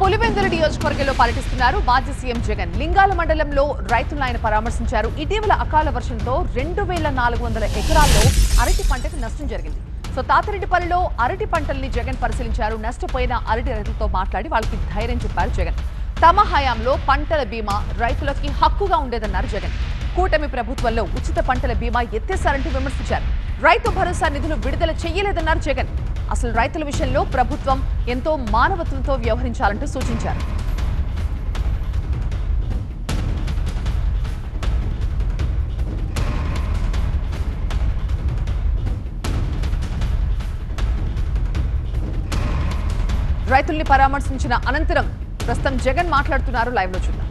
పులివెందుల నియోజకవర్గంలో పర్యటిస్తున్నారు మాజీ సీఎం జగన్. లింగాల మండలంలో రైతులను ఆయన పరామర్శించారు. ఇటీవల అకాల వర్షంతో 2400 ఎకరాల్లో అరటి పంటకు నష్టం జరిగింది. సో తాతిరెడ్డిపల్లిలో అరటి పంటల్ని జగన్ పరిశీలించారు. నష్టపోయిన అరటి రైతులతో మాట్లాడి వాళ్ళకి ధైర్యం చెప్పారు జగన్. తమ హయాంలో పంటల బీమా రైతులకి హక్కుగా ఉండేదన్నారు జగన్. కూటమి ప్రభుత్వంలో ఉచిత పంటల బీమా ఎత్తేశారంటూ విమర్శించారు. రైతు భరోసా నిధులు విడుదల చేయలేదన్నారు జగన్. అసలు రైతుల విషయంలో ప్రభుత్వం ఎంతో మానవత్వంతో వ్యవహరించాలంటూ సూచించారు. రైతుల్ని పరామర్శించిన అనంతరం ప్రస్తుతం జగన్ మాట్లాడుతున్నారు. లైవ్ లో చూద్దాం.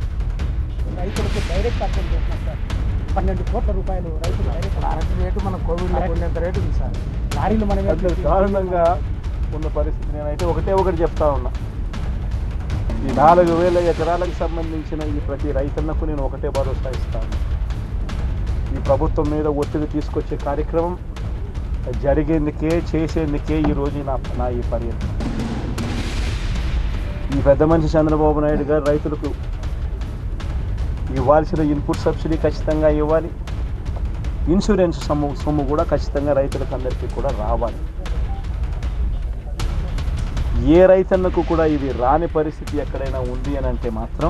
రైతులకు డైరెక్ట్ అకౌంట్ చేస్తున్నాం సార్. 12 కోట్ల రూపాయలు రైతులు డైరెక్ట్ అరటి రేటు మన కోవిడ్లో కొనేంత రేటు ఉంది సార్. లారీలు మనం దారుణంగా ఉన్న పరిస్థితి. నేనైతే ఒకటి చెప్తా ఉన్నా, ఈ 4000 ఎకరాలకు సంబంధించిన ఈ ప్రతి రైతన్నకు నేను ఒకటే భరోసా ఇస్తాను. ఈ ప్రభుత్వం మీద ఒత్తిడి తీసుకొచ్చే కార్యక్రమం జరిగేందుకే చేసేందుకే ఈరోజు నా ఈ పర్యటన. ఈ పెద్ద మనిషి చంద్రబాబు నాయుడు గారు రైతులకు ఇవ్వాల్సిన ఇన్పుట్ సబ్సిడీ ఖచ్చితంగా ఇవ్వాలి, ఇన్సూరెన్స్ సొమ్ము కూడా ఖచ్చితంగా రైతులకు అందరికీ కూడా రావాలి. ఏ రైతన్నకు కూడా ఇవి రాని పరిస్థితి ఎక్కడైనా ఉంది అని అంటే మాత్రం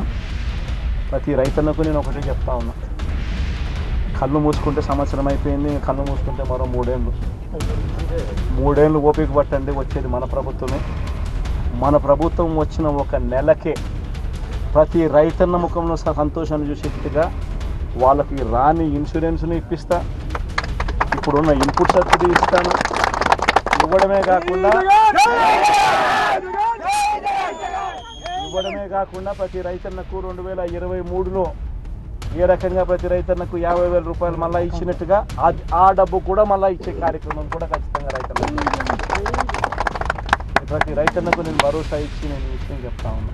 ప్రతి రైతన్నకు నేను ఒకటే చెప్తా ఉన్నా, కళ్ళు మూసుకుంటే సంవత్సరం అయిపోయింది, కళ్ళు మూసుకుంటే మరో 3 ఏళ్ళు ఓపిక పట్టండి. వచ్చేది మన ప్రభుత్వమే. మన ప్రభుత్వం వచ్చిన ఒక నెలకే ప్రతి రైతన్న ముఖంలో సంతోషాన్ని చూసేట్టుగా వాళ్ళకి రాని ఇన్సూరెన్స్ని ఇప్పిస్తా, ఇప్పుడున్న ఇన్పుట్ సబ్సిడీ ఇస్తాను. ఇవ్వడమే కాకుండా ప్రతి రైతన్నకు 2023లో ఏ రకంగా ప్రతి రైతన్నకు 50,000 రూపాయలు మళ్ళీ ఇచ్చినట్టుగా ఆ డబ్బు కూడా మళ్ళీ ఇచ్చే కార్యక్రమం కూడా ఖచ్చితంగా ప్రతి రైతన్నకు నేను భరోసా ఇచ్చి నేను ఈ విషయం చెప్తా ఉన్నా.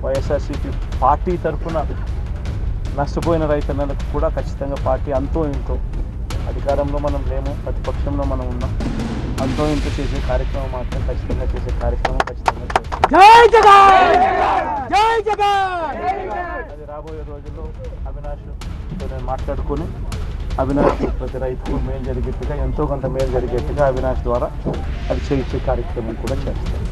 వైఎస్ఆర్సీపీ పార్టీ తరఫున నష్టపోయిన రైతన్నలకు కూడా ఖచ్చితంగా పార్టీ అంతో ఇంతో, అధికారంలో మనం లేము, ప్రతిపక్షంలో మనం ఉన్నాం, అంతో ఇంతో చేసే కార్యక్రమం మాత్రం ఖచ్చితంగా చేసే కార్యక్రమం ఖచ్చితంగా అది రాబోయే రోజుల్లో అవినాష్తో నేను మాట్లాడుకొని అవినాష్ ప్రతి రైతుకు మేలు జరిగేట్టుగా, ఎంతో కొంత మేలు జరిగేట్టుగా అవినాష్ ద్వారా అది చేయించే కార్యక్రమం కూడా చేస్తాం.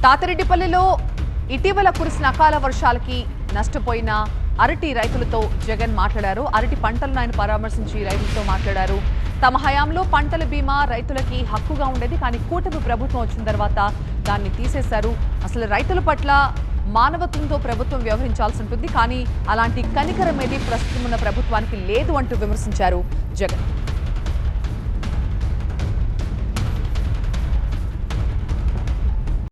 తాతిరెడ్డిపల్లిలో ఇటీవల కురిసిన అకాల వర్షాలకి నష్టపోయిన అరటి రైతులతో జగన్ మాట్లాడారు. అరటి పంటలను ఆయన పరామర్శించి రైతులతో మాట్లాడారు. తమ హయాంలో పంటల బీమా రైతులకి హక్కుగా ఉండేది, కానీ కూటమి ప్రభుత్వం వచ్చిన తర్వాత దాన్ని తీసేశారు. అసలు రైతుల పట్ల మానవత్వంతో ప్రభుత్వం వ్యవహరించాల్సి ఉంటుంది, కానీ అలాంటి కనికరం ఏది ప్రస్తుతం ఉన్న ప్రభుత్వానికి లేదు అంటూ విమర్శించారు జగన్.